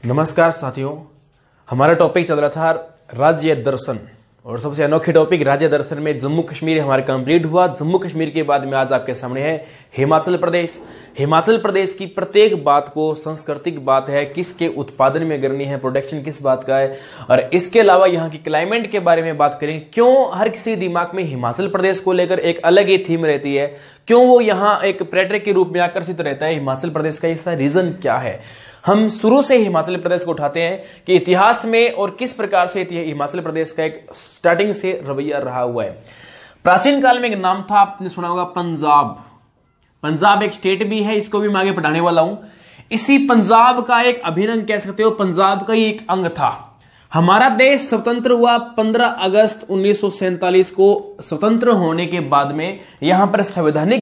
नमस्कार साथियों, हमारा टॉपिक चल रहा था राज्य दर्शन और सबसे अनोखे टॉपिक राज्य दर्शन में जम्मू कश्मीर हमारा कंप्लीट हुआ। जम्मू कश्मीर के बाद में आज आपके सामने है हिमाचल प्रदेश। हिमाचल प्रदेश की प्रत्येक बात को सांस्कृतिक बात है, किसके उत्पादन में करनी है, प्रोडक्शन किस बात का है, और इसके अलावा यहाँ की क्लाइमेट के बारे में बात करेंगे। क्यों हर किसी दिमाग में हिमाचल प्रदेश को लेकर एक अलग ही थीम रहती है, क्यों वो यहाँ एक पर्यटक के रूप में आकर्षित रहता है, हिमाचल प्रदेश का इसका रीजन क्या है। हम शुरू से हिमाचल प्रदेश को उठाते हैं कि इतिहास में और किस प्रकार से हिमाचल प्रदेश का एक स्टार्टिंग से रवैया रहा हुआ है। प्राचीन काल में एक नाम था, आपने सुना होगा पंजाब। पंजाब एक स्टेट भी है, इसको भी मैं आगे पढ़ाने वाला हूं। इसी पंजाब का एक अभिन्न कह सकते हो, पंजाब का ही एक अंग था। हमारा देश स्वतंत्र हुआ 15 अगस्त 1947 को। स्वतंत्र होने के बाद में यहां पर संवैधानिक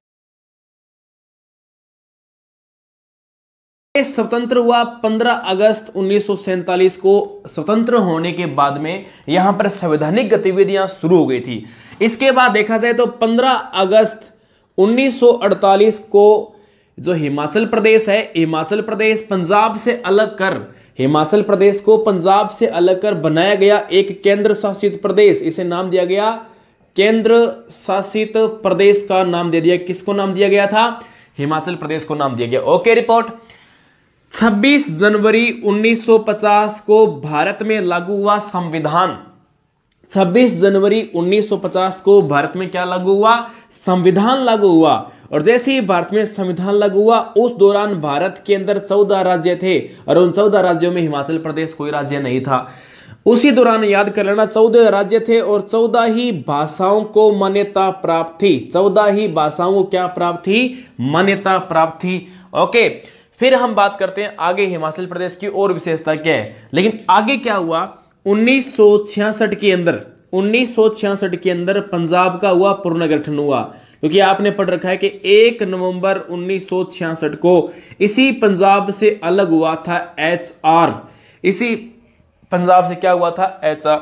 स्वतंत्र हुआ 15 अगस्त 1947 को। स्वतंत्र होने के बाद में यहां पर संवैधानिक गतिविधियां शुरू हो गई थी। इसके बाद देखा जाए तो 15 अगस्त 1948 को जो हिमाचल प्रदेश है, हिमाचल प्रदेश पंजाब से अलग कर, हिमाचल प्रदेश को पंजाब से अलग कर बनाया गया एक केंद्र शासित प्रदेश। इसे नाम दिया गया केंद्र शासित प्रदेश का नाम दे दिया। किसको नाम दिया गया था? हिमाचल प्रदेश को नाम दिया गया। Okay report. 26 जनवरी 1950 को भारत में लागू हुआ संविधान। 26 जनवरी 1950 को भारत में क्या लागू हुआ? संविधान लागू हुआ। और जैसे ही भारत में संविधान लागू हुआ, उस दौरान भारत के अंदर 14 राज्य थे और उन 14 राज्यों में हिमाचल प्रदेश कोई राज्य नहीं था। उसी दौरान याद कर लेना, 14 राज्य थे और 14 ही भाषाओं को मान्यता प्राप्त थी। 14 ही भाषाओं को क्या प्राप्त थी? मान्यता प्राप्त थी। ओके, फिर हम बात करते हैं आगे हिमाचल प्रदेश की और विशेषता क्या है। लेकिन आगे क्या हुआ? 1966 के अंदर पंजाब का हुआ पुनर्गठन हुआ, क्योंकि आपने पढ़ रखा है कि 1 नवंबर 1966 को इसी पंजाब से अलग हुआ था HR। इसी पंजाब से क्या हुआ था? HR।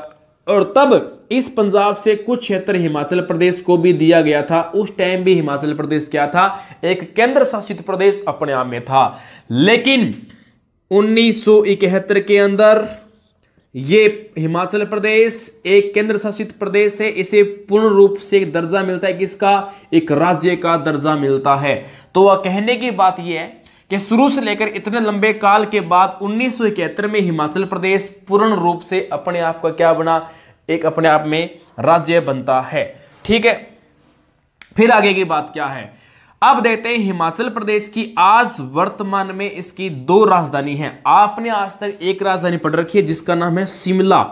और तब इस पंजाब से कुछ क्षेत्र हिमाचल प्रदेश को भी दिया गया था। उस टाइम भी हिमाचल प्रदेश क्या था? एक केंद्र शासित प्रदेश अपने आप में था। लेकिन 1971 के अंदर ये हिमाचल प्रदेश एक केंद्र शासित प्रदेश है। इसे पूर्ण रूप से एक दर्जा मिलता है। किसका? एक राज्य का दर्जा मिलता है। तो वह कहने की बात यह है कि शुरू से लेकर इतने लंबे काल के बाद 1971 में हिमाचल प्रदेश पूर्ण रूप से अपने आप का क्या बना? एक अपने आप में राज्य बनता है। ठीक है, फिर आगे की बात क्या है? अब देखते हैं हिमाचल प्रदेश की आज वर्तमान में इसकी 2 राजधानी है। आपने आज तक एक राजधानी पढ़ रखी है जिसका नाम है शिमला।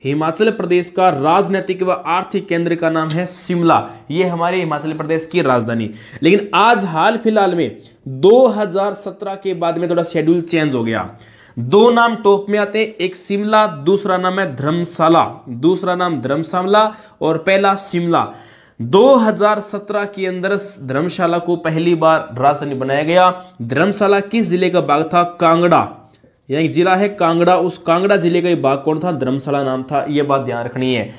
हिमाचल प्रदेश का राजनीतिक व आर्थिक केंद्र का नाम है शिमला। यह हमारे हिमाचल प्रदेश की राजधानी। लेकिन आज हाल फिलहाल में 2017 के बाद में थोड़ा शेड्यूल चेंज हो गया। 2 नाम टॉप में आते हैं, एक शिमला, दूसरा नाम है धर्मशाला। दूसरा नाम धर्मशाला और पहला शिमला। 2017 के अंदर धर्मशाला को पहली बार राजधानी बनाया गया। धर्मशाला किस जिले का भाग था? कांगड़ा। यह जिला है कांगड़ा, उस कांगड़ा जिले का भाग कौन था? धर्मशाला नाम था। यह बात ध्यान रखनी है।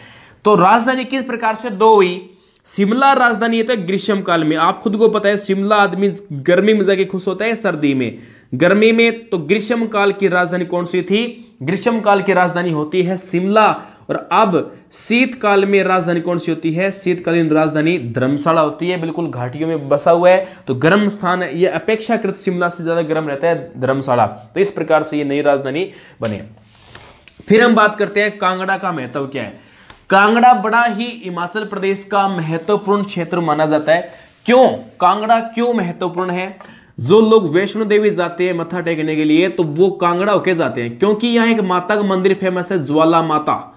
तो राजधानी किस प्रकार से 2 हुई? शिमला राजधानी है तो ग्रीष्म काल में, आप खुद को पता है शिमला आदमी गर्मी में जाके खुश होता है, सर्दी में, गर्मी में। तो ग्रीष्म काल की राजधानी कौन सी थी? ग्रीष्म काल की राजधानी होती है शिमला। और अब शीतकाल में राजधानी कौन सी होती है? शीतकालीन राजधानी धर्मशाला होती है। बिल्कुल घाटियों में बसा हुआ है, तो गर्म स्थान है। यह अपेक्षाकृत शिमला से ज्यादा गर्म रहता है धर्मशाला। तो इस प्रकार से ये नई राजधानी बने। फिर हम बात करते हैं कांगड़ा का महत्व क्या है। कांगड़ा बड़ा ही हिमाचल प्रदेश का महत्वपूर्ण क्षेत्र माना जाता है। क्यों कांगड़ा क्यों महत्वपूर्ण है? जो लोग वैष्णो देवी जाते हैं मत्था टेकने के लिए, तो वो कांगड़ा होके जाते हैं, क्योंकि यहाँ एक माता का मंदिर फेमस है, ज्वाला माता।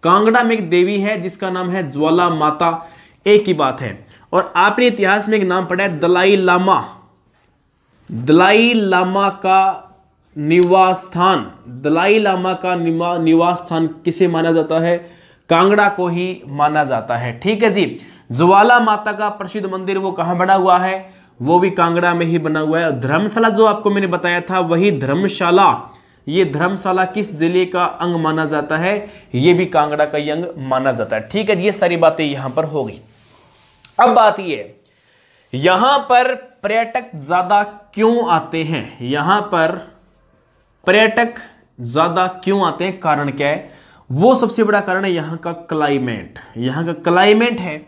कांगड़ा में एक देवी है जिसका नाम है ज्वाला माता। एक ही बात है। और आपने इतिहास में एक नाम पढ़ा है, दलाई लामा। दलाई लामा का निवास स्थान, दलाई लामा का निवास स्थान किसे माना जाता है? कांगड़ा को ही माना जाता है। ठीक है जी। ज्वाला माता का प्रसिद्ध मंदिर वो कहां बना हुआ है? वो भी कांगड़ा में ही बना हुआ है। धर्मशाला जो आपको मैंने बताया था वही धर्मशाला, ये धर्मशाला किस जिले का अंग माना जाता है? ये भी कांगड़ा का ही अंग माना जाता है। ठीक है, ये सारी बातें यहां पर हो गई। अब बात ये, यहां पर पर्यटक ज्यादा क्यों आते हैं? यहां पर पर्यटक ज्यादा क्यों आते हैं, कारण क्या है? वो सबसे बड़ा कारण है यहाँ का क्लाइमेट। यहाँ का क्लाइमेट है,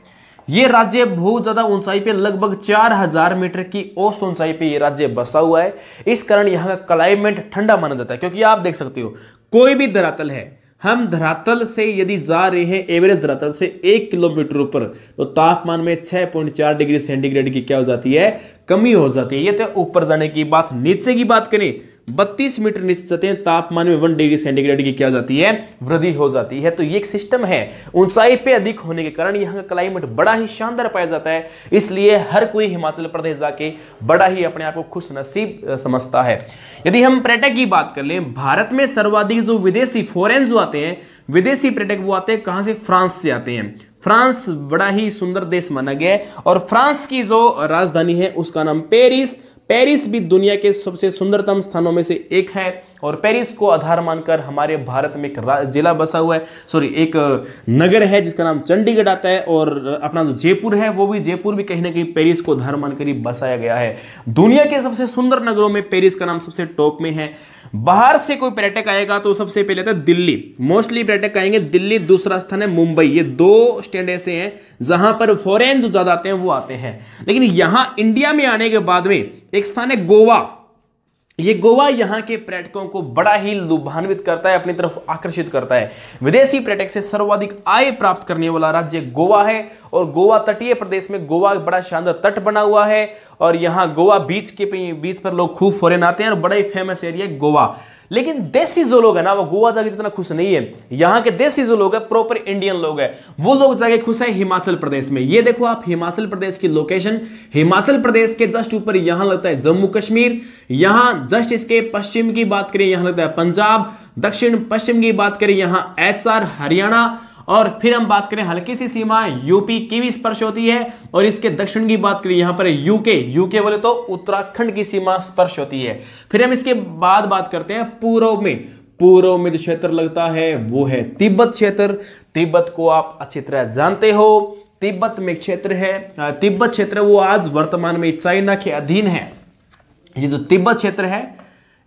ये राज्य बहुत ज्यादा ऊंचाई पे, लगभग 4000 मीटर की औसत ऊंचाई पे ये राज्य बसा हुआ है। इस कारण यहाँ का क्लाइमेट ठंडा माना जाता है, क्योंकि आप देख सकते हो कोई भी धरातल है, हम धरातल से यदि जा रहे हैं एवरेज धरातल से 1 किलोमीटर ऊपर, तो तापमान में 6.4 डिग्री सेंटीग्रेड की क्या हो जाती है, कमी हो जाती है। ये तो ऊपर जाने की बात। नीचे की बात करें, 32 मीटर नीचे जाते हैं, तापमान में 1 डिग्री सेंटीग्रेड की क्या हो जाती है, वृद्धि हो जाती है। तो ये एक सिस्टम है, ऊंचाई पे अधिक होने के कारण यहाँ का क्लाइमेट बड़ा ही शानदार पाया जाता है। इसलिए हर कोई हिमाचल प्रदेश जाके बड़ा ही अपने आप को खुश नसीब समझता है। यदि हम पर्यटक की बात कर लें, भारत में सर्वाधिक जो विदेशी फॉरेन जो आते हैं, विदेशी पर्यटक वो आते हैं कहां से, फ्रांस से आते हैं। फ्रांस बड़ा ही सुंदर देश माना गया है, और फ्रांस की जो राजधानी है उसका नाम पेरिस। पेरिस भी दुनिया के सबसे सुंदरतम स्थानों में से एक है, और पेरिस को आधार मानकर हमारे भारत में एक जिला बसा हुआ है, एक नगर है जिसका नाम चंडीगढ़ आता है। और अपना जो जयपुर है, वो भी जयपुर भी कहीं ना कहीं पेरिस को आधार मानकर ही बसाया गया है। दुनिया के सबसे सुंदर नगरों में पेरिस का नाम सबसे टॉप में है। बाहर से कोई पर्यटक आएगा तो सबसे पहले आता है दिल्ली, मोस्टली पर्यटक आएंगे दिल्ली, दूसरा स्थान है मुंबई। ये 2 स्टेट ऐसे हैं जहां पर फॉरेन जो ज्यादा आते हैं वो आते हैं। लेकिन यहां इंडिया में आने के बाद में एक स्थान है गोवा। ये गोवा यहाँ के पर्यटकों को बड़ा ही लुभान्वित करता है, अपनी तरफ आकर्षित करता है। विदेशी पर्यटक से सर्वाधिक आय प्राप्त करने वाला राज्य गोवा है, और गोवा तटीय प्रदेश में गोवा बड़ा शानदार तट बना हुआ है, और यहाँ गोवा बीच पर लोग खूब फॉरेन आते हैं, और बड़ा ही फेमस एरिया है गोवा। लेकिन देसी जो लोग है ना, वो गोवा जाके जितना खुश नहीं है। यहाँ के देसी जो लोग है, प्रॉपर इंडियन लोग है, वो लोग जाके खुश है हिमाचल प्रदेश में। ये देखो आप हिमाचल प्रदेश की लोकेशन, हिमाचल प्रदेश के जस्ट ऊपर यहाँ लगता है जम्मू कश्मीर, यहाँ जस्ट इसके पश्चिम की बात करें यहाँ लगता है पंजाब, दक्षिण पश्चिम की बात करें यहाँ HR हरियाणा, और फिर हम बात करें हल्की सी सीमा यूपी की भी स्पर्श होती है, और इसके दक्षिण की बात करें यहां पर यूके बोले तो उत्तराखंड की सीमा स्पर्श होती है। फिर हम इसके बाद बात करते हैं पूर्व में जो क्षेत्र लगता है वो है तिब्बत क्षेत्र। तिब्बत को आप अच्छी तरह जानते हो, तिब्बत में क्षेत्र है, तिब्बत क्षेत्र वो आज वर्तमान में चाइना के अधीन है। ये जो तिब्बत क्षेत्र है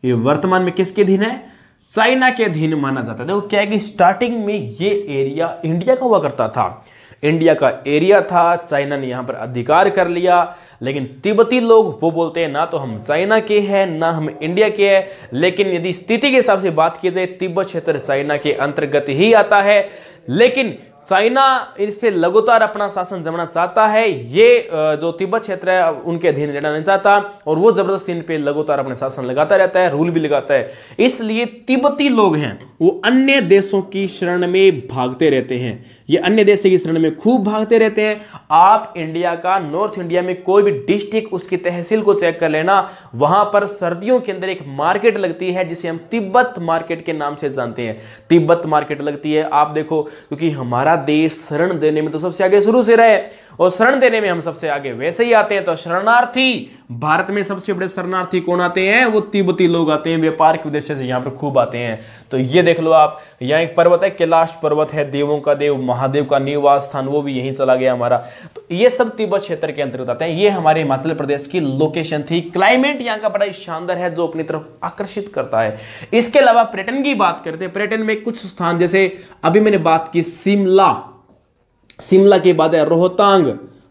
ये वर्तमान में किसके अधीन है, चाइना के अधीन माना जाता है। देखो क्या है कि स्टार्टिंग में ये एरिया इंडिया का हुआ करता था, इंडिया का एरिया था, चाइना ने यहां पर अधिकार कर लिया। लेकिन तिब्बती लोग वो बोलते हैं ना तो हम चाइना के हैं ना हम इंडिया के हैं। लेकिन यदि स्थिति के हिसाब से बात की जाए, तिब्बत क्षेत्र चाइना के अंतर्गत ही आता है, लेकिन चाइना इस पे लगातार अपना शासन जमाना चाहता है। ये जो तिब्बत क्षेत्र है उनके अधीन रहना नहीं चाहता, और वो जबरदस्ती इन पे लगातार अपने शासन लगाता रहता है, रूल भी लगाता है। इसलिए तिब्बती लोग हैं वो अन्य देशों की शरण में भागते रहते हैं, ये अन्य देश की शरण में खूब भागते रहते हैं। आप इंडिया का नॉर्थ इंडिया में कोई भी डिस्ट्रिक्ट उसकी तहसील को चेक कर लेना, वहां पर सर्दियों के अंदर एक मार्केट लगती है जिसे हम तिब्बत मार्केट के नाम से जानते हैं। तिब्बत मार्केट लगती है, आप देखो, क्योंकि हमारा देश शरण देने में तो सबसे आगे शुरू से रहे, और शरण देने में हम सबसे आगे वैसे ही आते हैं। तो शरणार्थी, भारत में सबसे बड़े शरणार्थी कौन आते हैं, वो तिब्बती लोग आते हैं, व्यापार के उद्देश्य से यहाँ पर खूब आते हैं। तो ये देख लो आप, यहाँ एक पर्वत है, कैलाश पर्वत है, देवों का देव महादेव का निवास स्थान, वो भी यहीं चला गया हमारा। तो ये सब तिब्बत क्षेत्र के अंतर्गत आते हैं। ये हमारे हिमाचल प्रदेश की लोकेशन थी। क्लाइमेट यहाँ का बड़ा ही शानदार है जो अपनी तरफ आकर्षित करता है। इसके अलावा पर्यटन की बात करते हैं, पर्यटन में कुछ स्थान, जैसे अभी मैंने बात की शिमला के बाद है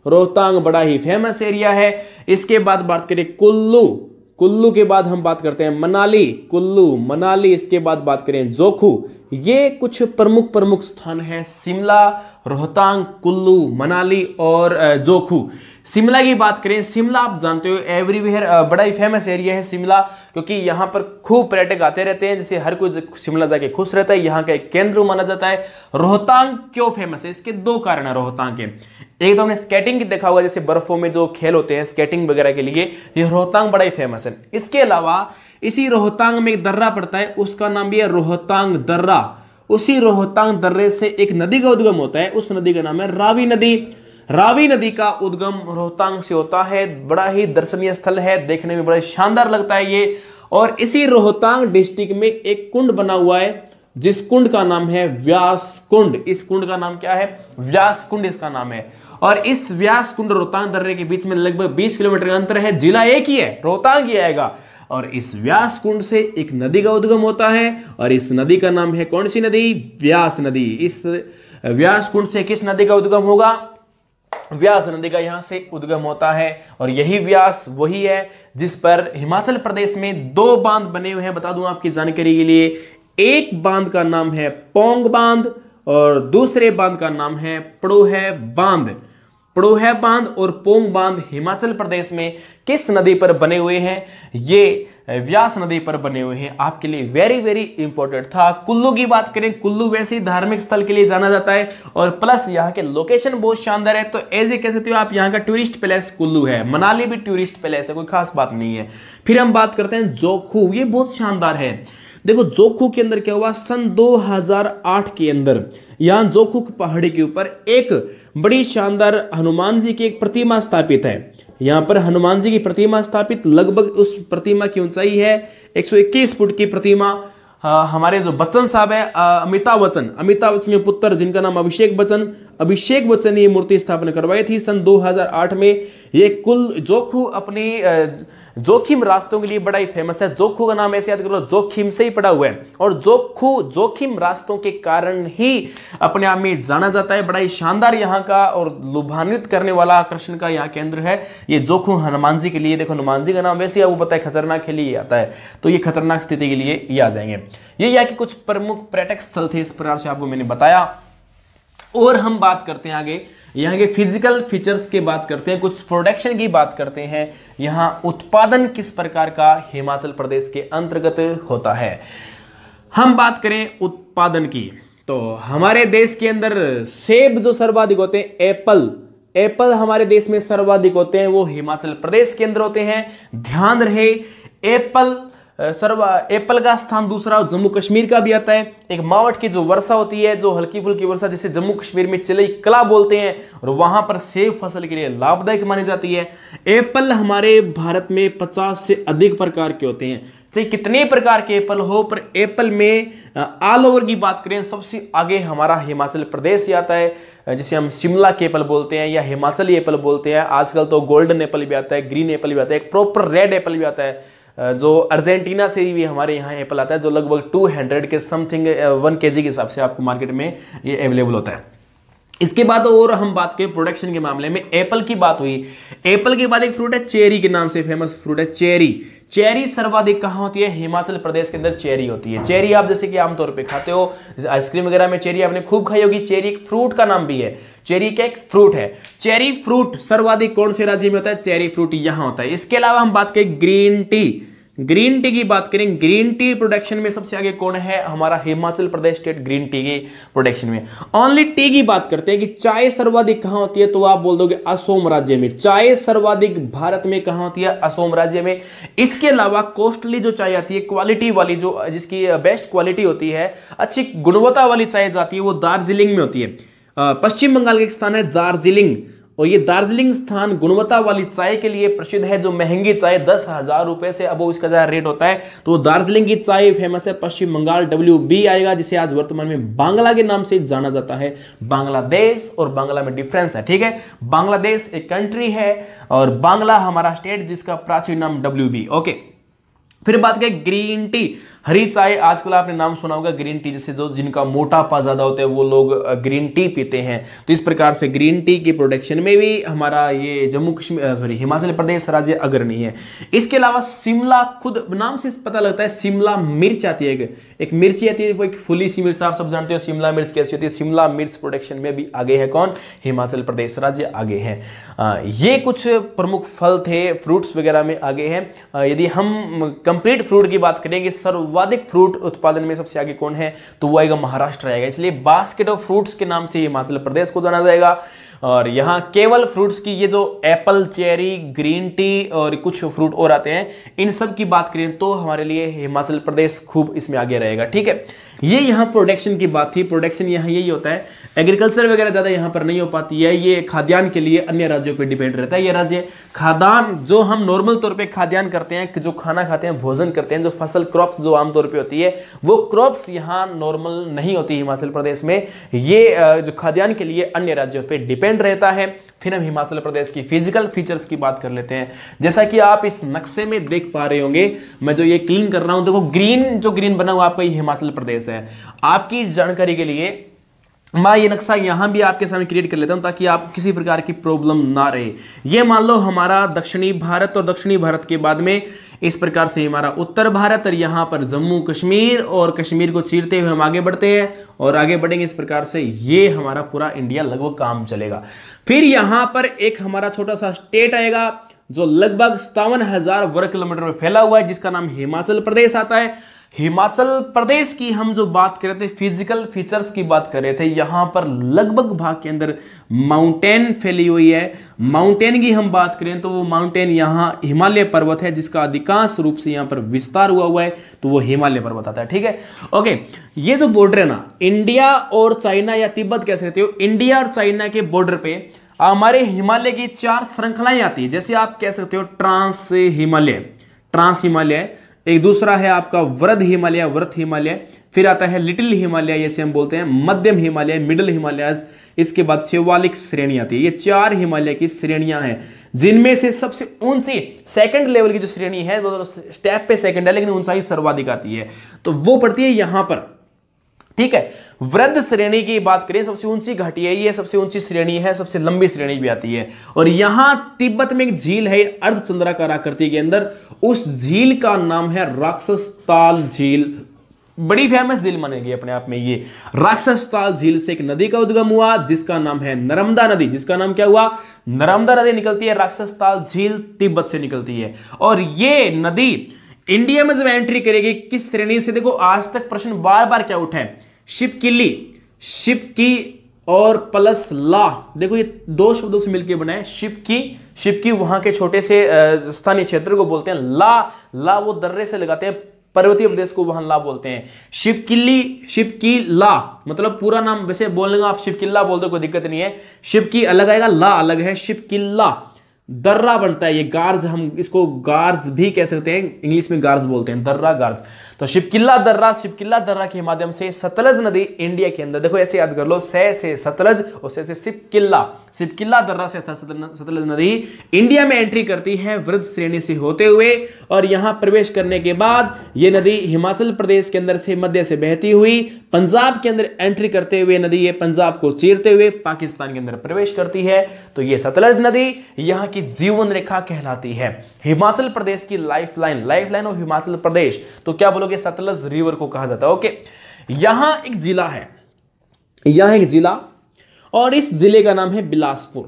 रोहतांग बड़ा ही फेमस एरिया है। इसके बाद बात करें कुल्लू के बाद हम बात करते हैं मनाली, इसके बाद बात करें जोखू। ये कुछ प्रमुख स्थान है, शिमला, रोहतांग, कुल्लू, मनाली और जोखू। शिमला की बात करें, शिमला आप जानते हो एवरीवेयर बड़ा ही फेमस एरिया है शिमला, क्योंकि यहाँ पर खूब पर्यटक आते रहते हैं, जैसे हर कोई शिमला जाके खुश रहता है, यहाँ का एक केंद्र माना जाता है। रोहतांग क्यों फेमस है, इसके 2 कारण है रोहतांग के। एक तो हमने स्केटिंग देखा होगा, जैसे बर्फों में जो खेल होते हैं स्केटिंग वगैरह के लिए, ये रोहतांग बड़ा ही फेमस है। इसके अलावा इसी रोहतांग में एक दर्रा पड़ता है, उसका नाम भी है रोहतांग दर्रा। उसी रोहतांग दर्रे से एक नदी का उद्गम होता है, उस नदी का नाम है रावी नदी का उद्गम रोहतांग से होता है। बड़ा ही दर्शनीय स्थल है, देखने में बड़ा शानदार लगता है ये। और इसी रोहतांग डिस्ट्रिक्ट में एक कुंड बना हुआ है, जिस कुंड का नाम है व्यास कुंड। इस कुंड का नाम क्या है, व्यास कुंड इसका नाम है। और इस व्यास कुंड रोहतांग दर्रे के बीच में लगभग 20 किलोमीटर का अंतर है। जिला एक ही है, रोहतांग ही आएगा, और इस व्यास कुंड से एक नदी का उद्गम होता है और इस नदी का नाम है कौन सी नदी? व्यास नदी। इस व्यास कुंड से किस नदी का उद्गम होगा? व्यास नदी का यहां से उद्गम होता है और यही व्यास वही है जिस पर हिमाचल प्रदेश में 2 बांध बने हुए हैं। बता दूं आपकी जानकारी के लिए, एक बांध का नाम है पौंग बांध और दूसरे बांध का नाम है पड़ोह बांध। पड़ोह बांध और पोंग बांध हिमाचल प्रदेश में किस नदी पर बने हुए हैं? ये व्यास नदी पर बने हुए हैं। आपके लिए वेरी वेरी इंपॉर्टेंट था। कुल्लू की बात करें, कुल्लू वैसे ही धार्मिक स्थल के लिए जाना जाता है और प्लस यहाँ के लोकेशन बहुत शानदार है, तो ऐसे कह सकते हो आप यहाँ का टूरिस्ट प्लेस कुल्लू है। मनाली भी टूरिस्ट प्लेस है, कोई खास बात नहीं है। फिर हम बात करते हैं जोखू, ये बहुत शानदार है। देखो जोखू के अंदर क्या हुआ, सन 2008 के अंदर यहाँ जोखू पहाड़ी के ऊपर एक बड़ी शानदार हनुमान जी की एक प्रतिमा स्थापित है। यहाँ पर हनुमान जी की प्रतिमा स्थापित, लगभग उस प्रतिमा की ऊंचाई है 121 फुट की प्रतिमा। हमारे जो बच्चन साहब है, अमिताभ बच्चन के पुत्र जिनका नाम अभिषेक बच्चन ने ये मूर्ति स्थापना करवाई थी सन 2008 में। ये कुल जोखू अपनी जोखिम रास्तों के लिए बड़ा ही फेमस है। जोखू का नाम ऐसे याद कर लो, जोखिम से ही पड़ा हुआ है और जोखू जोखिम रास्तों के कारण ही अपने आप में जाना जाता है। बड़ा ही शानदार यहाँ का और लुभान्वित करने वाला आकर्षण का यहाँ केंद्र है ये जोखू हनुमान जी के लिए। देखो हनुमान जी का नाम वैसे आपको पता है खतरनाक के लिए आता है, तो ये खतरनाक स्थिति के लिए ये आ जाएंगे। ये यहाँ के कुछ प्रमुख पर्यटक स्थल थे, इस प्रकार से आपको मैंने बताया। और हम बात करते हैं आगे यहाँ के फिजिकल फीचर्स की बात करते हैं, कुछ प्रोडक्शन की बात करते हैं। यहाँ उत्पादन किस प्रकार का हिमाचल प्रदेश के अंतर्गत होता है। हम बात करें उत्पादन की, तो हमारे देश के अंदर सेब जो सर्वाधिक होते हैं, एप्पल हमारे देश में सर्वाधिक होते हैं, वो हिमाचल प्रदेश के अंदर होते हैं। ध्यान रहे एप्पल का स्थान दूसरा जम्मू कश्मीर का भी आता है। एक मावट की जो वर्षा होती है, जो हल्की फुल्की वर्षा, जिसे जम्मू कश्मीर में चिलई कला बोलते हैं, और वहां पर सेब फसल के लिए लाभदायक मानी जाती है। एप्पल हमारे भारत में 50 से अधिक प्रकार के होते हैं, चाहे कितने प्रकार के एप्पल हो, पर एप्पल में ऑल ओवर की बात करें सबसे आगे हमारा हिमाचल प्रदेश ही आता है, जिसे हम शिमला के एप्पल बोलते हैं या हिमाचली एप्पल बोलते हैं। आजकल तो गोल्डन एप्पल भी आता है, ग्रीन एप्पल भी आता है, एक प्रॉपर रेड एप्पल भी आता है जो अर्जेंटीना से भी हमारे यहाँ एप्पल आता है, जो लगभग 200 के समथिंग 1 kg के हिसाब से आपको मार्केट में ये अवेलेबल होता है। इसके बाद और हम बात करें प्रोडक्शन के मामले में, एप्पल की बात हुई। एप्पल के बाद एक फ्रूट है चेरी के नाम से फेमस फ्रूट है चेरी सर्वाधिक कहाँ होती है? हिमाचल प्रदेश के अंदर चेरी होती है। चेरी आप जैसे कि आमतौर पे खाते हो, आइसक्रीम वगैरह में चेरी आपने खूब खाई होगी। चेरी एक फ्रूट का नाम भी है, चेरी का एक फ्रूट है। चेरी फ्रूट सर्वाधिक कौन से राज्य में होता है? चेरी फ्रूट यहां होता है। इसके अलावा हम बात करें ग्रीन टी की बात करें, ग्रीन टी प्रोडक्शन में सबसे आगे कौन है? हमारा Himachal Pradesh state green tea की प्रोडक्शन में। ओनली टी की बात करते हैं कि चाय सर्वाधिक कहां होती है, तो आप बोल दोगे असम राज्य में। चाय सर्वाधिक भारत में कहां होती है? असम राज्य में। इसके अलावा कॉस्टली जो चाय आती है, क्वालिटी वाली, जो जिसकी बेस्ट क्वालिटी होती है, अच्छी गुणवत्ता वाली चाय जाती है, वो दार्जिलिंग में होती है। पश्चिम बंगाल का एक स्थान है दार्जिलिंग, और ये दार्जिलिंग स्थान गुणवत्ता वाली चाय के लिए प्रसिद्ध है। जो महंगी चाय 10,000 रुपए से अब इसका ज्यादा रेट होता है, तो दार्जिलिंग की चाय फेमस है। पश्चिम बंगाल WB आएगा, जिसे आज वर्तमान में बांग्ला के नाम से जाना जाता है। बांग्लादेश और बांग्ला में डिफरेंस है, ठीक है। बांग्लादेश एक कंट्री है और बांग्ला हमारा स्टेट, जिसका प्राचीन नाम WB। ओके, फिर बात करें ग्रीन टी, हरी चाय। आजकल आपने नाम सुना होगा ग्रीन टी, जैसे जो जिनका मोटापा ज्यादा होता है वो लोग ग्रीन टी पीते हैं। तो इस प्रकार से ग्रीन टी की प्रोडक्शन में भी हमारा ये हिमाचल प्रदेश राज्य अग्रणी है। इसके अलावा शिमला, खुद नाम से पता लगता है, शिमला मिर्च आती है, एक मिर्ची आती है, वो एक फुली सी मिर्च, आप सब जानते हो शिमला मिर्च कैसी होती है। शिमला मिर्च प्रोडक्शन में भी आगे है कौन? हिमाचल प्रदेश राज्य आगे है। ये कुछ प्रमुख फल थे, फ्रूट्स वगैरह में आगे हैं। यदि हम कंप्लीट फ्रूट की बात करेंगे, सर्वाधिक फ्रूट उत्पादन में सबसे आगे कौन है, तो वो आएगा महाराष्ट्र आएगा। इसलिए बास्केट ऑफ फ्रूट्स के नाम से हिमाचल प्रदेश को जाना जाएगा। और यहाँ केवल फ्रूट्स की, ये जो एप्पल, चेरी, ग्रीन टी और कुछ फ्रूट और आते हैं, इन सब की बात करें तो हमारे लिए हिमाचल प्रदेश खूब इसमें आगे रहेगा, ठीक है। ये यहाँ प्रोडक्शन की बात थी। प्रोडक्शन यहाँ यही होता है, एग्रीकल्चर वगैरह ज्यादा यहाँ पर नहीं हो पाती है। ये खाद्यान्न के लिए अन्य राज्यों पर डिपेंड रहता है। ये राज्य खाद्यान्न, जो हम नॉर्मल तौर पे खाद्यान्न करते हैं, जो खाना खाते हैं, भोजन करते हैं, जो फसल क्रॉप्स जो आमतौर पे होती है, वो क्रॉप्स यहाँ नॉर्मल नहीं होती हिमाचल प्रदेश में। ये जो खाद्यान्न के लिए अन्य राज्यों पे डिपेंड माउंटेन रहता है। फिर हम हिमाचल प्रदेश की फिजिकल फीचर्स की बात कर लेते हैं। जैसा कि आप इस नक्शे में देख पा रहे होंगे, मैं जो ये क्लीन कर रहा हूं, देखो ग्रीन बना हुआ आपका ये हिमाचल प्रदेश है। आपकी जानकारी के लिए मैं ये नक्शा यहां भी आपके सामने क्रिएट कर लेता हूं ताकि आपको किसी प्रकार की प्रॉब्लम ना रहे। ये मान लो हमारा दक्षिणी भारत, और दक्षिणी भारत के बाद में इस प्रकार से हमारा उत्तर भारत, और यहां पर जम्मू कश्मीर, और कश्मीर को चीरते हुए हम आगे बढ़ते हैं और आगे बढ़ेंगे। इस प्रकार से ये हमारा पूरा इंडिया लगभग काम चलेगा। फिर यहां पर एक हमारा छोटा सा स्टेट आएगा जो लगभग 57,000 वर्ग किलोमीटर में फैला हुआ है, जिसका नाम हिमाचल प्रदेश आता है। हिमाचल प्रदेश की हम जो बात कर रहे थे, फिजिकल फीचर्स की बात कर रहे थे, यहां पर लगभग भाग के अंदर माउंटेन फैली हुई है। माउंटेन की हम बात करें तो वो माउंटेन यहां हिमालय पर्वत है, जिसका अधिकांश रूप से यहां पर विस्तार हुआ है, तो वो हिमालय पर्वत आता है। ठीक है, ओके। ये जो बॉर्डर है ना, इंडिया और चाइना या तिब्बत कह सकते हो, इंडिया और चाइना के बॉर्डर पे हमारे हिमालय की 4 श्रृंखलाएं आती है। जैसे आप कह सकते हो ट्रांस हिमालय, एक दूसरा है आपका व्रत हिमालय, फिर आता है लिटिल हिमालय, जैसे हम बोलते हैं, मध्यम हिमालय, मिडिल हिमालय, इसके बाद शिवालिक श्रेणी आती है। ये 4 हिमालय की श्रेणियां हैं, जिनमें से सबसे ऊंची सेकंड लेवल की जो श्रेणी है वो स्टेप पे सेकंड है, लेकिन ऊंचाई सर्वाधिक आती है, तो वो पड़ती है यहां पर। ठीक है, वृद्ध श्रेणी की बात करें, सबसे ऊंची घाटी है ये, सबसे ऊंची श्रेणी है, सबसे लंबी श्रेणी भी आती है। और यहां तिब्बत में एक झील है अर्धचंद्राकार आकृति के अंदर, उस झील का नाम है राक्षस ताल झील। बड़ी फेमस झील मानेगी अपने आप में ये। राक्षस ताल झील से एक नदी का उद्गम हुआ जिसका नाम है नर्मदा नदी। जिसका नाम क्या हुआ? नर्मदा नदी निकलती है, राक्षस ताल झील तिब्बत से निकलती है। और ये नदी इंडिया में जब एंट्री करेगी किस श्रेणी से, देखो आज तक प्रश्न बार बार क्या उठा है, शिपकी और प्लस ला, देखो ये 2 शब्दों से मिलकर बना है। शिपकी वहां के छोटे से स्थानीय क्षेत्र को बोलते हैं, ला वो दर्रे से लगाते हैं, पर्वतीय प्रदेश को वहां ला बोलते हैं। शिपकी ला मतलब पूरा नाम, वैसे बोलने का आप शिपकिल्ला बोल दो कोई दिक्कत नहीं है, शिपकी अलग आएगा, ला अलग है। शिपकिल्ला दर्रा बनता है, ये गार्ज, हम इसको गार्ज भी कह सकते हैं, इंग्लिश में गार्ज बोलते हैं, दर्रा गार्ज। तो शिपकिल्ला दर्रा के माध्यम से सतलज नदी इंडिया के अंदर, देखो ऐसे याद कर लो, से सतलज और से शिपकिल्ला दर्रा से सतलज नदी इंडिया में एंट्री करती है वृद्ध श्रेणी से होते हुए, और यहां प्रवेश करने के बाद ये नदी हिमाचल प्रदेश के अंदर से मध्य से बहती हुई पंजाब के अंदर एंट्री करते हुए नदी ये पंजाब को चीरते हुए पाकिस्तान के अंदर प्रवेश करती है। तो ये सतलज नदी यहां की जीवन रेखा कहलाती है, हिमाचल प्रदेश की लाइफलाइन ऑफ हिमाचल प्रदेश। तो क्या बोलोगे? सतलज रिवर को कहा जाता है। ओके, यहां एक जिला और इस जिले का नाम है बिलासपुर।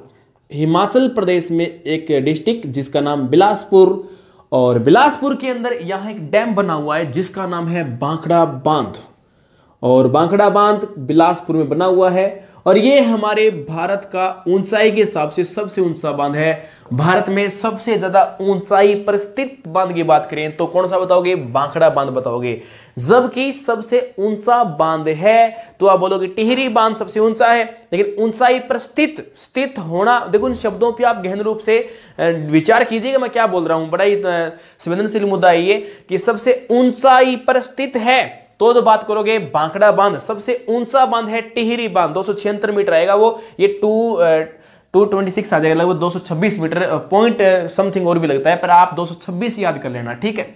हिमाचल प्रदेश में एक डिस्ट्रिक्ट जिसका नाम बिलासपुर, और बिलासपुर के अंदर यहां एक डैम बना हुआ है जिसका नाम है बांखड़ा बांध, और बांखड़ा बांध बिलासपुर में बना हुआ है। और ये हमारे भारत का ऊंचाई के हिसाब से सबसे ऊंचा बांध है। भारत में सबसे ज्यादा ऊंचाई पर स्थित बांध की बात करें तो कौन सा बताओगे? बांखड़ा बांध बताओगे। जबकि सबसे ऊंचा बांध है तो आप बोलोगे टिहरी बांध सबसे ऊंचा है, लेकिन ऊंचाई पर स्थित होना, देखो इन शब्दों पे आप गहन रूप से विचार कीजिएगा मैं क्या बोल रहा हूं। बड़ा ही संवेदनशील मुद्दा है ये कि सबसे ऊंचाई पर स्थित है तो बात करोगे बांखड़ा बांध। सबसे ऊंचा बांध है टिहरी बांध, 276 मीटर आएगा वो, ये 226 आ जाएगा, लगभग 226 मीटर पॉइंट समथिंग और भी लगता है, पर आप 226 याद कर लेना, ठीक है।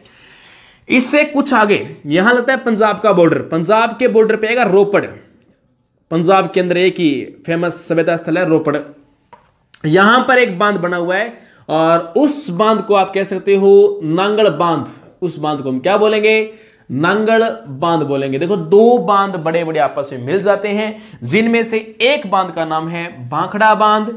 इससे कुछ आगे यहां लगता है पंजाब का बॉर्डर, पंजाब के बॉर्डर पे आएगा रोपड़। पंजाब के अंदर एक ही फेमस सभ्यता स्थल है रोपड़, यहां पर एक बांध बना हुआ है और उस बांध को आप कह सकते हो नांगल बांध। उस बांध को हम क्या बोलेंगे? नांगल बांध बोलेंगे। देखो दो बांध बड़े बड़े आपस में मिल जाते हैं, जिनमें से एक बांध का नाम है बांखड़ा बांध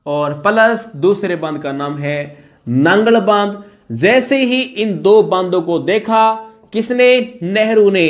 और प्लस दूसरे बांध का नाम है नांगल बांध। जैसे ही इन दो बांधों को देखा किसने? नेहरू ने।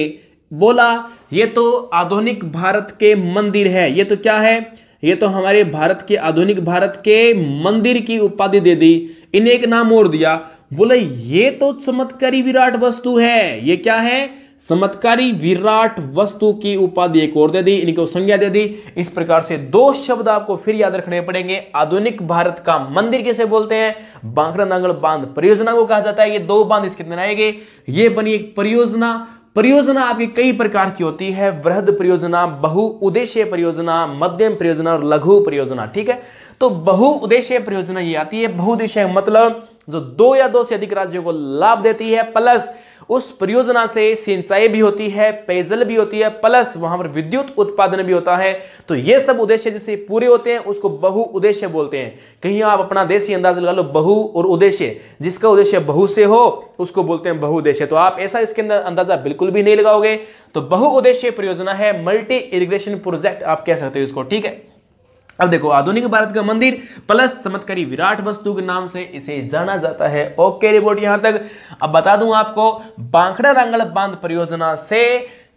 बोला ये तो आधुनिक भारत के मंदिर है। ये तो क्या है? ये तो हमारे भारत के आधुनिक भारत के मंदिर की उपाधि दे दी, इन्हें एक नाम और दिया। बोले ये तो चमत्कारी विराट वस्तु है। ये क्या है? चमत्कारी विराट वस्तु की उपाधि एक और दे दी, इनको संज्ञा दे दी। इस प्रकार से दो शब्द आपको फिर याद रखने पड़ेंगे। आधुनिक भारत का मंदिर किसे बोलते हैं? बांखड़ा नांगल बांध परियोजना को कहा जाता है। ये दो बांध इसके अंदर आएंगे, ये बनी एक परियोजना। परियोजना आपकी कई प्रकार की होती है, वृहद परियोजना, बहुउद्देशीय परियोजना, मध्यम परियोजना और लघु परियोजना। ठीक है, तो बहुउद्देशीय परियोजना ये आती है। बहुउद्देशीय मतलब जो 2 या 2 से अधिक राज्यों को लाभ देती है, प्लस उस परियोजना से सिंचाई भी होती है, पेयजल भी होती है, प्लस वहां पर विद्युत उत्पादन भी होता है। तो ये सब उद्देश्य जिससे पूरे होते हैं उसको बहुउद्देशीय बोलते हैं। कहीं आप अपना देसी अंदाज लगा लो, बहु और उद्देश्य, जिसका उद्देश्य बहु से हो उसको बोलते हैं बहुउद्देशीय। तो आप ऐसा इसके अंदर अंदाजा बिल्कुल भी नहीं लगाओगे। तो बहुउद्देशीय परियोजना है, मल्टी इरिगेशन प्रोजेक्ट आप कह सकते हो इसको। ठीक है, अब देखो, आधुनिक भारत का मंदिर प्लस चमत्कारी विराट वस्तु के नाम से इसे जाना जाता है। ओके रिपोर्ट यहां तक। अब बता दूं आपको, बांखड़ा नांगल बांध परियोजना से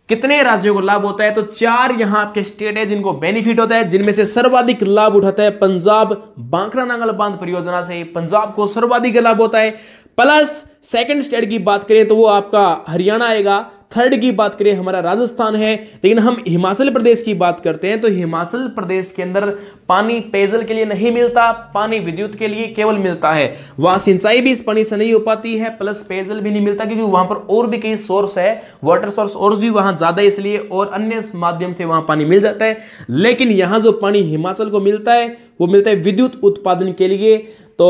कितने राज्यों को लाभ होता है? तो 4 यहां आपके स्टेट है जिनको बेनिफिट होता है, जिनमें से सर्वाधिक लाभ उठाता है पंजाब। बांखड़ा नांगल बांध परियोजना से पंजाब को सर्वाधिक लाभ होता है। प्लस सेकंड स्टेट की बात करें तो वो आपका हरियाणा आएगा। थर्ड की बात करें हमारा राजस्थान है। लेकिन हम हिमाचल प्रदेश की बात करते हैं तो हिमाचल प्रदेश के अंदर पानी पेयजल के लिए नहीं मिलता, पानी विद्युत के लिए केवल मिलता है। वहां सिंचाई भी इस पानी से नहीं हो पाती है, प्लस पेयजल भी नहीं मिलता, क्योंकि वहां पर और भी कई सोर्स है, वाटर सोर्स और भी वहां ज्यादा, इसलिए और अन्य माध्यम से वहां पानी मिल जाता है। लेकिन यहां जो पानी हिमाचल को मिलता है वो मिलता है विद्युत उत्पादन के लिए। तो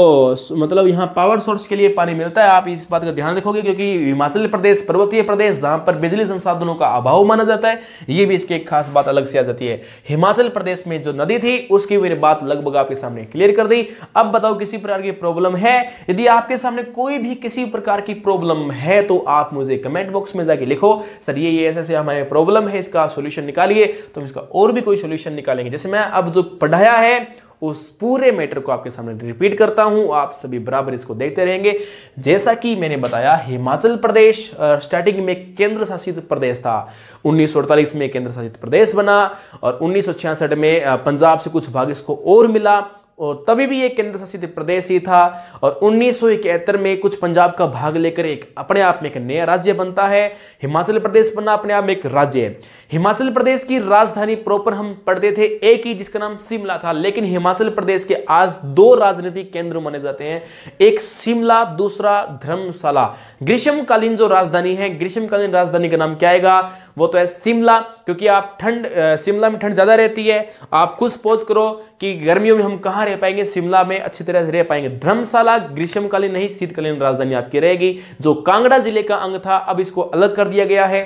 मतलब यहाँ पावर सोर्स के लिए पानी मिलता है। आप इस बात का ध्यान रखोगे, क्योंकि हिमाचल प्रदेश पर्वतीय प्रदेश जहां पर बिजली संसाधनों का अभाव माना जाता है, ये भी इसकी एक खास बात अलग से आ जाती है। हिमाचल प्रदेश में जो नदी थी उसकी मैंने बात लगभग आपके सामने क्लियर कर दी। अब बताओ किसी प्रकार की प्रॉब्लम है? यदि आपके सामने कोई भी किसी प्रकार की प्रॉब्लम है तो आप मुझे कमेंट बॉक्स में जाके लिखो, सर ये ऐसे हमारे प्रॉब्लम है, इसका सोल्यूशन निकालिए, तो हम इसका और भी कोई सोल्यूशन निकालेंगे। जैसे मैं अब जो पढ़ाया है उस पूरे मैटर को आपके सामने रिपीट करता हूं, आप सभी बराबर इसको देखते रहेंगे। जैसा कि मैंने बताया, हिमाचल प्रदेश स्टार्टिंग में केंद्र शासित प्रदेश था, 1948 में केंद्र शासित प्रदेश बना और 1966 में पंजाब से कुछ भाग इसको और मिला, और तभी भी एक केंद्र शासित प्रदेश ही था। और 1971 में कुछ पंजाब का भाग लेकर एक अपने आप में एक नया राज्य बनता है। हिमाचल प्रदेश बना अपने आप में एक राज्य। हिमाचल प्रदेश की राजधानी प्रॉपर हम पढ़ते थे एक ही, जिसका नाम शिमला था। लेकिन हिमाचल प्रदेश के आज 2 राजनीतिक केंद्र माने जाते हैं, एक शिमला, दूसरा धर्मशाला। ग्रीष्मकालीन जो राजधानी है, ग्रीष्मकालीन राजधानी का नाम क्या आएगा? वो तो है शिमला, क्योंकि आप शिमला में ठंड ज्यादा रहती है। आप खुद सपोज करो कि गर्मियों में हम कहां रह पाएंगे? शिमला में अच्छी तरह से रह पाएंगे। धर्मशाला ग्रीष्मकालीन नहीं, शीतकालीन राजधानी आपकी रहेगी, जो कांगड़ा जिले का अंग था, अब इसको अलग कर दिया गया है।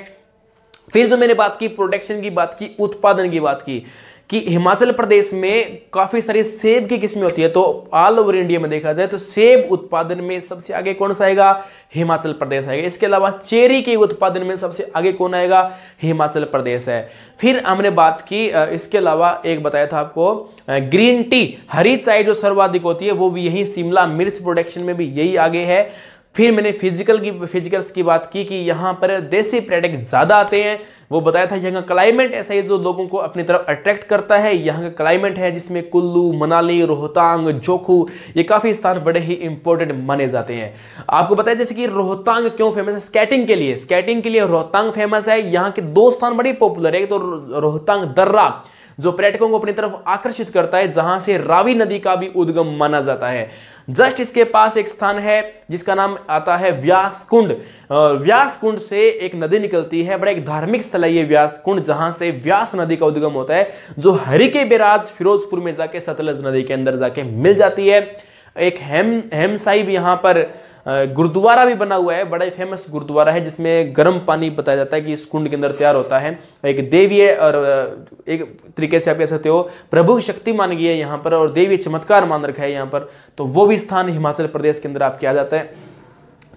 फिर जो मैंने बात की प्रोडक्शन की बात की, उत्पादन की बात की, कि हिमाचल प्रदेश में काफी सारी सेब की किस्में होती है। तो ऑल ओवर इंडिया में देखा जाए तो सेब उत्पादन में सबसे आगे कौन सा आएगा? हिमाचल प्रदेश आएगा। इसके अलावा चेरी के उत्पादन में सबसे आगे कौन आएगा? हिमाचल प्रदेश है। फिर हमने बात की, इसके अलावा एक बताया था आपको, ग्रीन टी, हरी चाय जो सर्वाधिक होती है वो भी यही शिमला। मिर्च प्रोडक्शन में भी यही आगे है। फिर मैंने फिजिकल्स की बात की कि यहाँ पर देसी पर्यटक ज्यादा आते हैं। वो बताया था यहाँ का क्लाइमेट ऐसा है जो लोगों को अपनी तरफ अट्रैक्ट करता है। यहाँ का क्लाइमेट है जिसमें कुल्लू, मनाली, रोहतांग, जोखू, ये काफी स्थान बड़े ही इंपॉर्टेंट माने जाते हैं। आपको पता है जैसे कि रोहतांग क्यों फेमस है? स्केटिंग के लिए रोहतांग फेमस है। यहाँ के 2 स्थान बड़े पॉपुलर है, तो रोहतांग दर्रा जो पर्यटकों को अपनी तरफ आकर्षित करता है, जहां से रावी नदी का भी उद्गम माना जाता है। जस्ट इसके पास एक स्थान है जिसका नाम आता है व्यास कुंड। व्यास कुंड से एक नदी निकलती है, बड़ा एक धार्मिक स्थल है ये व्यास कुंड, जहां से व्यास नदी का उद्गम होता है, जो हरिके बैराज फिरोजपुर में जाके सतलज नदी के अंदर जाके मिल जाती है। एक हेम साहिब यहाँ पर गुरुद्वारा भी बना हुआ है, बड़ा ही फेमस गुरुद्वारा है, जिसमें गर्म पानी बताया जाता है कि इस कुंड के अंदर तैयार होता है। एक देवी है और एक तरीके से आप कह सकते हो प्रभु की शक्ति मान गई है यहाँ पर, और देवी चमत्कार मान रखा है यहाँ पर। तो वो भी स्थान हिमाचल प्रदेश के अंदर आपके आ जाता है।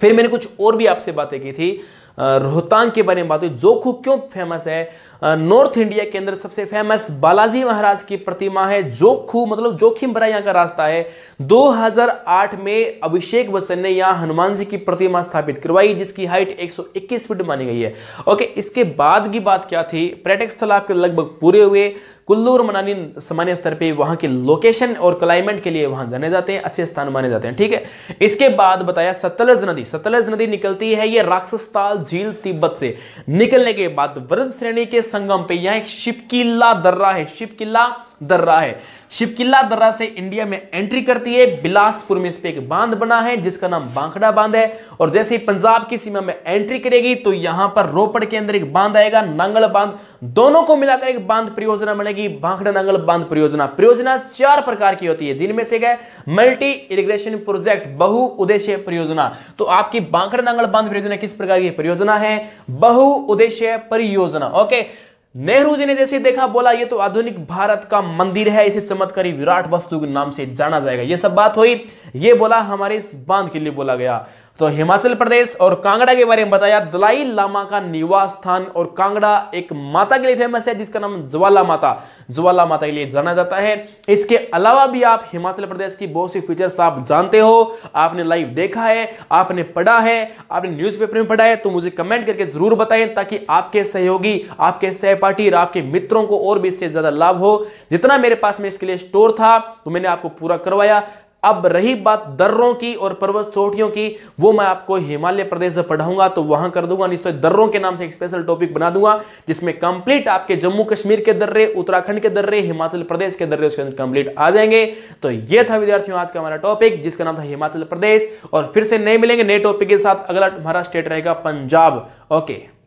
फिर मैंने कुछ और भी आपसे बातें की थी। रोहतांग के बारे में बात हुई। जोखू क्यों फेमस है? नॉर्थ इंडिया के अंदर सबसे फेमस बालाजी महाराज की प्रतिमा है। जोखू मतलब जोखिम भरा यहाँ का रास्ता है। 2008 में अभिषेक बच्चन ने यहाँ हनुमान जी की प्रतिमा स्थापित करवाई, जिसकी हाइट 121 फीट मानी गई है। ओके, इसके बाद की बात क्या थी? पर्यटक स्थल आपके लगभग पूरे हुए। कुल्लू और मनाली सामान्य स्तर पे वहां के लोकेशन और क्लाइमेट के लिए वहां जाने जाते हैं, अच्छे स्थान माने जाते हैं। ठीक है, इसके बाद बताया सतलज नदी निकलती है ये राक्षसताल झील तिब्बत से। निकलने के बाद वृद्ध श्रेणी के संगम पे यहाँ एक शिपकिला दर्रा है। शिपकिला दर्रा है। शिवकिला दर्रा से इंडिया में एंट्री करती है। बिलासपुर में इस पे एक बांध बना है जिसका नाम भांखड़ा बांध है। और जैसे ही पंजाब की सीमा में एंट्री करेगी तो यहां पर रोपड़ के अंदर एक बांध आएगा, नांगल बांध। दोनों को मिलाकर एक बांध परियोजना बनेगी, भांखड़ा नांगल बांध परियोजना। परियोजना 4 प्रकार की होती है, जिनमें से है मल्टी इरिगेशन प्रोजेक्ट, बहुउद्देश्य परियोजना। तो आपकी भांखड़ा नांगल बांध परियोजना किस प्रकार की परियोजना है? बहुउद्देश्य परियोजना। ओके, नेहरू जी ने जैसे देखा, बोला ये तो आधुनिक भारत का मंदिर है, इसे चमत्कारी विराट वस्तु के नाम से जाना जाएगा। ये सब बात हुई, ये बोला हमारे इस बांध के लिए बोला गया। तो हिमाचल प्रदेश और कांगड़ा के बारे में बताया, दलाई लामा का निवास स्थान। और कांगड़ा एक माता के लिए फेमस है जिसका नाम ज्वाला माता, ज्वाला माता के लिए जाना जाता है। इसके अलावा भी आप हिमाचल प्रदेश की बहुत सी फीचर्स आप जानते हो, आपने लाइव देखा है, आपने पढ़ा है, आपने न्यूज़पेपर में पढ़ा है, तो मुझे कमेंट करके जरूर बताएं ताकि आपके सहयोगी, आपके सहपाठी और आपके मित्रों को और भी इससे ज्यादा लाभ हो। जितना मेरे पास में इसके लिए स्टोर था तो मैंने आपको पूरा करवाया। अब रही बात दर्रों की और पर्वत चोटियों की, वो मैं आपको हिमालय प्रदेश से पढ़ाऊंगा तो वहां कर दूंगा। नहीं तो दर्रों के नाम से एक स्पेशल टॉपिक बना दूंगा जिसमें कंप्लीट आपके जम्मू कश्मीर के दर्रे, उत्तराखंड के दर्रे, हिमाचल प्रदेश के दर्रे उसके अंदर कंप्लीट आ जाएंगे। तो ये था विद्यार्थियों आज का हमारा टॉपिक जिसका नाम था हिमाचल प्रदेश। और फिर से नए मिलेंगे नए टॉपिक के साथ। अगला हमारा स्टेट रहेगा पंजाब। ओके।